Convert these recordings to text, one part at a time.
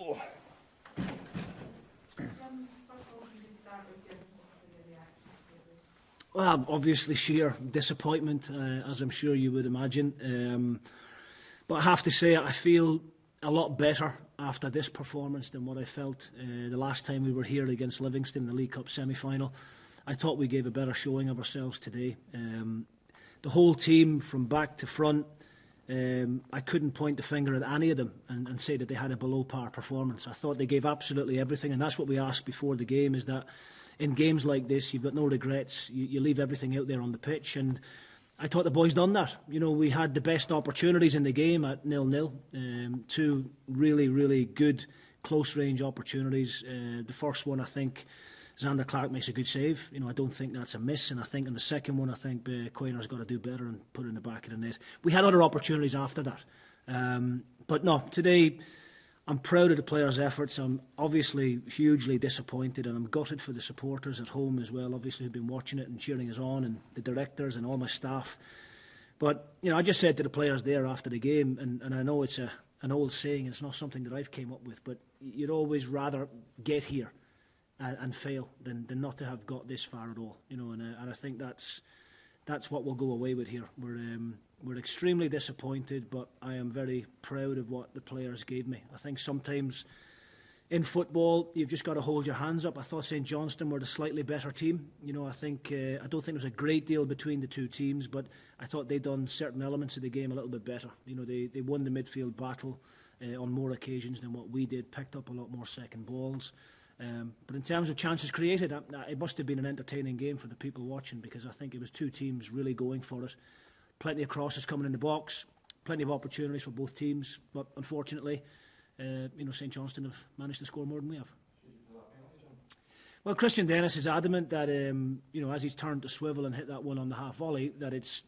Oh. Well, obviously sheer disappointment, as I'm sure you would imagine. But I have to say, I feel a lot better after this performance than what I felt the last time we were here against Livingston in the League Cup semi-final. I thought we gave a better showing of ourselves today. The whole team, from back to front, I couldn't point the finger at any of them and say that they had a below-par performance. I thought they gave absolutely everything, and that's what we asked before the game, is that in games like this, you've got no regrets. You leave everything out there on the pitch, and I thought the boys done that. You know, we had the best opportunities in the game at 0-0. Two really, really good close-range opportunities. The first one, I think, Xander Clark makes a good save. You know, I don't think that's a miss, and I think in the second one, I think Quayner's got to do better and put it in the back of the net. We had other opportunities after that. But no, today, I'm proud of the players' efforts. I'm obviously hugely disappointed, and I'm gutted for the supporters at home as well, obviously, who've been watching it and cheering us on, and the directors and all my staff. But, you know, I just said to the players there after the game, and I know it's an old saying, it's not something that I've came up with, but you'd always rather get here and fail than not to have got this far at all. You know, and I think that's what we'll go away with here. We're extremely disappointed, but I am very proud of what the players gave me. I think sometimes in football, you've just got to hold your hands up. I thought St Johnstone were the slightly better team. You know, I don't think there was a great deal between the two teams, but I thought they'd done certain elements of the game a little bit better. You know, they won the midfield battle on more occasions than what we did, picked up a lot more second balls. But in terms of chances created, it must have been an entertaining game for the people watching, because I think it was two teams really going for it. Plenty of crosses coming in the box, plenty of opportunities for both teams, but unfortunately, St Johnstone have managed to score more than we have. Well, Christian Dennis is adamant that as he's turned to swivel and hit that one on the half volley, that it's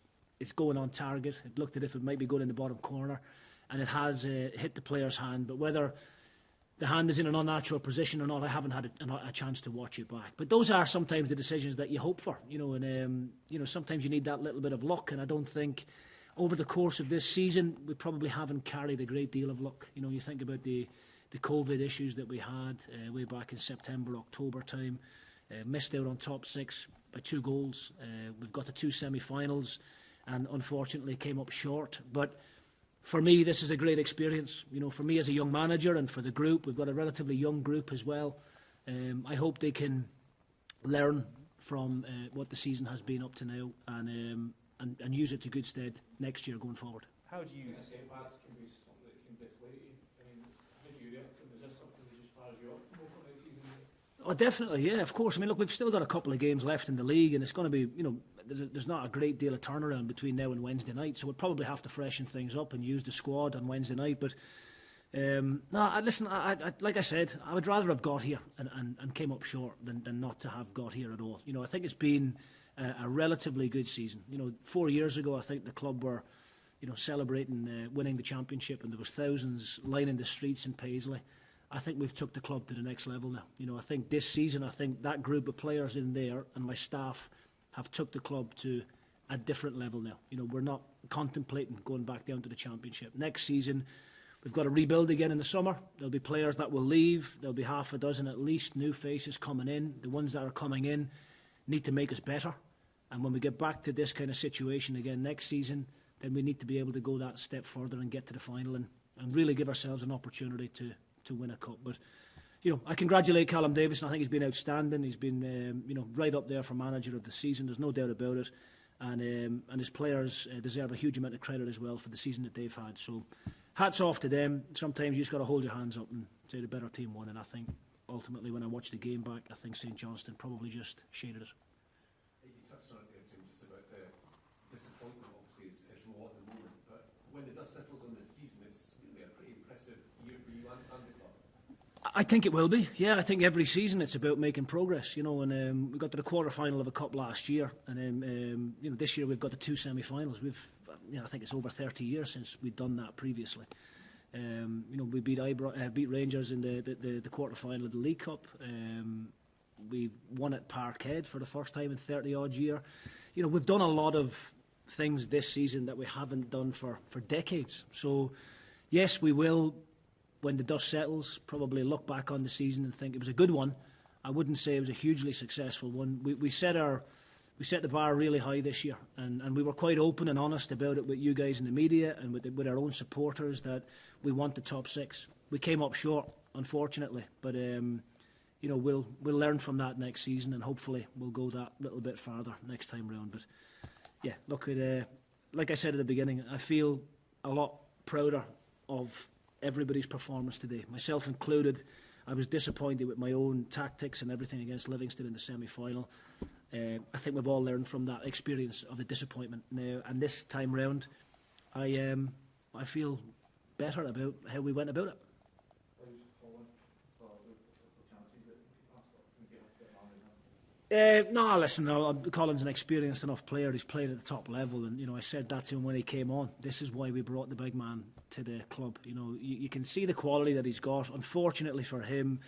going on target. It looked as if it might be going in the bottom corner, and it has hit the player's hand. But whether the hand is in an unnatural position or not, I haven't had a chance to watch it back. But those are sometimes the decisions that you hope for, and sometimes you need that little bit of luck. And I don't think over the course of this season we probably haven't carried a great deal of luck. You know, you think about the COVID issues that we had way back in September, October time. Missed out on top six by 2 goals. We've got the 2 semi-finals, and unfortunately came up short. But for me, this is a great experience. You know, for me as a young manager, and for the group, we've got a relatively young group as well. I hope they can learn from what the season has been up to now, and use it to good stead next year going forward. How do you? Setbacks can be something that can deflate you. I mean, how do you react to them? Is this something that just fires you up for next season? Oh, definitely, yeah, of course. I mean, look, we've still got a couple of games left in the league, and it's going to be, there's not a great deal of turnaround between now and Wednesday night, so we'll probably have to freshen things up and use the squad on Wednesday night. But listen, like I said, I would rather have got here and came up short than not to have got here at all. You know, I think it's been a relatively good season. 4 years ago, I think the club were, celebrating winning the championship, and there was thousands lining the streets in Paisley. I think we've took the club to the next level now. I think this season, I think that group of players in there and my staff have took the club to a different level now. We're not contemplating going back down to the championship. Next season, we've got to rebuild again in the summer. There'll be players that will leave. There'll be half a dozen at least new faces coming in. The ones that are coming in need to make us better. And when we get back to this kind of situation again next season, then we need to be able to go that step further and get to the final and really give ourselves an opportunity to win a cup. But I congratulate Callum Davidson. I think he's been outstanding. He's been right up there for manager of the season. There's no doubt about it. And his players deserve a huge amount of credit as well for the season that they've had. So hats off to them. Sometimes you just got to hold your hands up and say the better team won. And I think ultimately when I watched the game back, I think St Johnstone probably just shaded it. You touched on it there, Jim, just about the disappointment obviously is raw at the moment. But when the dust settles on this season, it's going to be a pretty impressive year for you and the club. I think it will be. Yeah, I think every season it's about making progress. And we got to the quarter-final of a cup last year, and then this year we've got the 2 semi-finals. I think it's over 30 years since we'd done that previously. We beat Rangers in the quarter-final of the League Cup. We won at Parkhead for the first time in 30-odd year. We've done a lot of things this season that we haven't done for decades. So, yes, we will when the dust settles, probably look back on the season and think it was a good one. I wouldn't say it was a hugely successful one. We set the bar really high this year, and we were quite open and honest about it with you guys in the media and with our own supporters that we want the top 6. We came up short, unfortunately, but we'll learn from that next season, and hopefully we'll go that little bit farther next time round. But yeah, look, like I said at the beginning, I feel a lot prouder of everybody's performance today, myself included. I was disappointed with my own tactics and everything against Livingston in the semi-final. I think we've all learned from that experience of the disappointment now, and this time round I feel better about how we went about it. No, listen, Colin's an experienced enough player. He's played at the top level, and I said that to him when he came on. This is why we brought the big man to the club. You can see the quality that he's got. Unfortunately for him,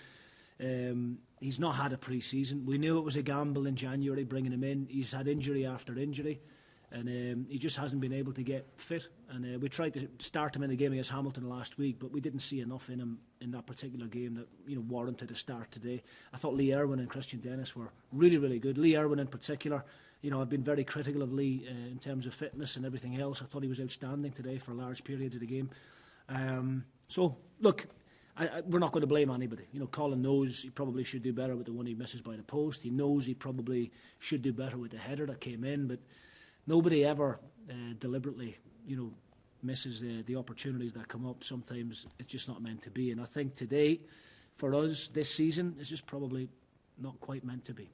he's not had a pre-season. We knew it was a gamble in January bringing him in. He's had injury after injury, and he just hasn't been able to get fit. And we tried to start him in the game against Hamilton last week, but we didn't see enough in him in that particular game that warranted a start today. I thought Lee Irwin and Christian Dennis were really, really good. Lee Irwin in particular, I've been very critical of Lee in terms of fitness and everything else. I thought he was outstanding today for large periods of the game. So look, we're not going to blame anybody. Colin knows he probably should do better with the one he misses by the post. He knows he probably should do better with the header that came in, but nobody ever deliberately, misses the opportunities that come up. Sometimes it's just not meant to be. And I think today, for us, this season, it's just probably not quite meant to be.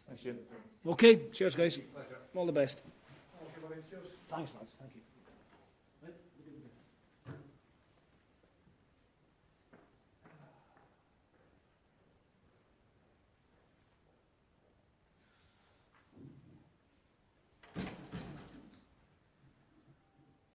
Thanks, Jim. Okay, cheers, guys. All the best. Okay, buddy, cheers. Thanks, lads. Thank you.